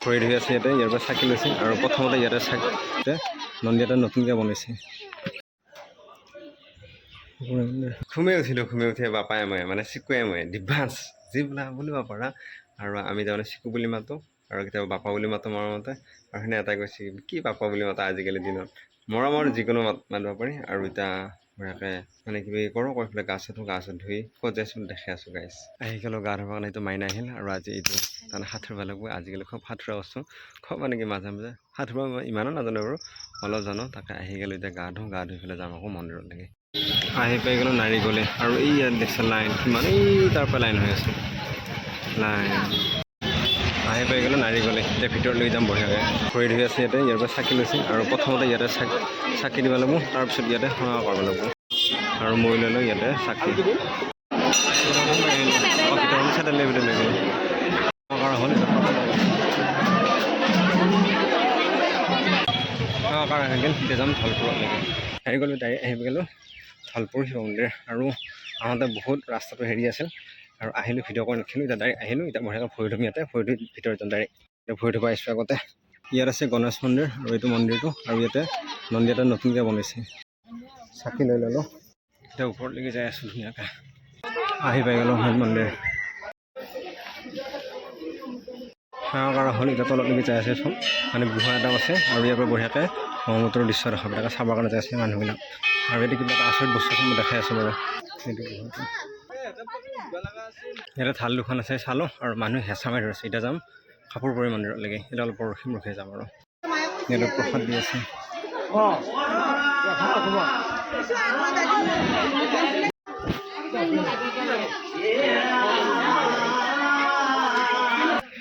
ভৰি ধুই আছে ইয়াতে ইয়াৰ পৰা চাকি লৈছে আৰু প্ৰথমতে ইয়াতে চাকিতে মন্দিৰ এটা নতুনকৈ বনাইছে ঘুমে উঠি বাপাই মই মানে চিকুৱে মই ডিভান্স যিবিলাক বুলিব পাৰা আৰু আমি তাৰমানে চিকু বুলি মাতোঁ আৰু কেতিয়াবা বাপা বুলি মাতোঁ মৰমতে আৰু সেনে এটাই কৈছে কি বাপা বুলি মাতা আজিকালি দিনত মৰমৰ যিকোনো মাতিব পাৰি আৰু এতিয়া বঢ়িয়াকৈ মানে কিবা কৰোঁ কৈ পেলাই গা চা ধুই ক'ত যাইছোঁ দেখাই আছোঁ গাইছ আহি গ'লোঁ গা ধুবৰ কাৰণে এইটো মাইনা আহিল আৰু আজি এইটো তাৰমানে সাঁতুৰিব লাগিব আজিকালি খুব সাঁতোৰা আছোঁ খুব মানে কি মাজে মাজে সাঁতুৰিব মই ইমানো নাজানো বাৰু অলপ জানো তাকে আহি গ'লোঁ এতিয়া গা ধুই পেলাই যাম আকৌ মন্দিৰলৈকে আহি পাই গ'লোঁ নাৰিকলে আৰু এই ইয়াত দেখিছে লাইন কিমান এই তাৰ পৰা লাইন হৈ আছে লাইন আহি পাই গ'লোঁ নাৰিকলে এতিয়া ভিতৰত লৈ যাম বঢ়িয়াকৈ ভৰি ধুই আছে ইয়াতে ইয়াৰ পৰা চাকি লৈছে আৰু প্ৰথমতে ইয়াতে চাকি দিব লাগিব তাৰপিছত ইয়াতে সেৱা কৰিব লাগিব আৰু মই ল'লোঁ ইয়াতে চাকি চাইডে লৈ গ'লোঁ হ'ল হৈ গ'ল এতিয়া যাম ধলপুৰলৈকে আহি গ'লোঁ ডাইৰেক্ট আহি গ'লোঁ ধলপুৰ শিৱ মন্দিৰ আৰু আহোঁতে বহুত ৰাস্তাটো হেৰি আছিল আৰু আহিলোঁ ভিডিঅ' কৰি নাখিলোঁ এতিয়া ডাইৰেক্ট আহিলোঁ এতিয়া বঢ়িয়াকৈ ভৰি ধুম ইয়াতে ভৰি ধুই ভিতৰত যাম ডাইৰেক্ট এতিয়া ভৰি ধুব আহিছোঁ আগতে ইয়াত আছে গণেশ মন্দিৰ আৰু এইটো মন্দিৰটো আৰু ইয়াতে মন্দিৰ এটা নতুনকৈ বনাইছে চাকি লৈ ল'লোঁ এতিয়া ওপৰলৈকে যাই আছোঁ ধুনীয়াকৈ আহি পাই গ'লোঁ মন্দিৰ সেৱা কৰা হ'ল এতিয়া তললৈকে যাই আছে চব মানে গুহা এটাও আছে আৰু ইয়াৰ পৰা বঢ়িয়াকৈ ব্ৰহ্মপুত্ৰৰ দৃশ্য দেখা পাই চাবৰ কাৰণে যাই আছে মানুহবিলাক আৰু ইয়াতে কিবা এটা আচৰিত বস্তু মই দেখাই আছোঁ বাৰু সেইটো ইয়াতে থাল দুখন আছে চালোঁ আৰু মানুহে হেঁচা মাৰি ধৰিছে এতিয়া যাম কাপোৰপুৰী মন্দিৰলৈকে এতিয়া অলপ ৰখি যাম আৰু ইয়াতে প্ৰসাদ দি আছে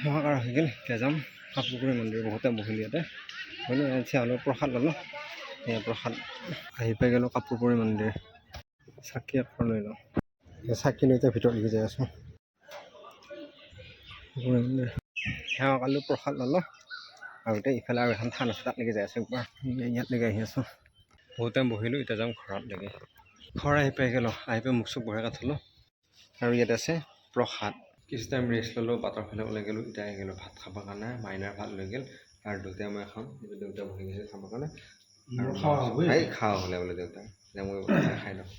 হাহাকাৰ হৈ গ'ল এতিয়া যাম কাপোৰপুৰী মন্দিৰ বহুতে বহিলোঁ ইয়াতে হ'লেও অলপ প্ৰসাদ ল'লোঁ এই প্ৰসাদ আহি পাই গ'লোঁ কাপোৰপুৰী মন্দিৰ চাকি এখন লৈ লওঁ চাকি লৈ এতিয়া ভিতৰলৈকে যাই আছোঁ সেৱা কৰিলোঁ প্ৰসাদ ল'লোঁ আৰু এতিয়া ইফালে আৰু এখন থান আছে তাতলৈকে যাই আছোঁ একবাৰ ইয়াতলৈকে আহি আছোঁ বহুতে বহিলোঁ এতিয়া যাম ঘৰতলৈকে ঘৰ আহি পাই গ'লোঁ আহি পাই মুখ চুখ বঢ়িয়াকৈ থ'লোঁ আৰু ইয়াত আছে প্ৰসাদ কিছু টাইম ৰেষ্ট ল'লোঁ বাটৰ ফালে ওলাই গ'লোঁ এতিয়া আহি গ'লোঁ ভাত খাবৰ কাৰণে মাইনাৰ ভাত লৈ গ'ল আৰু দেউতাই মই খাম দেউতা বহি গৈছে খাবৰ কাৰণে আৰু খাওঁ হ'লে বোলে দেউতাই মই খাই লওঁ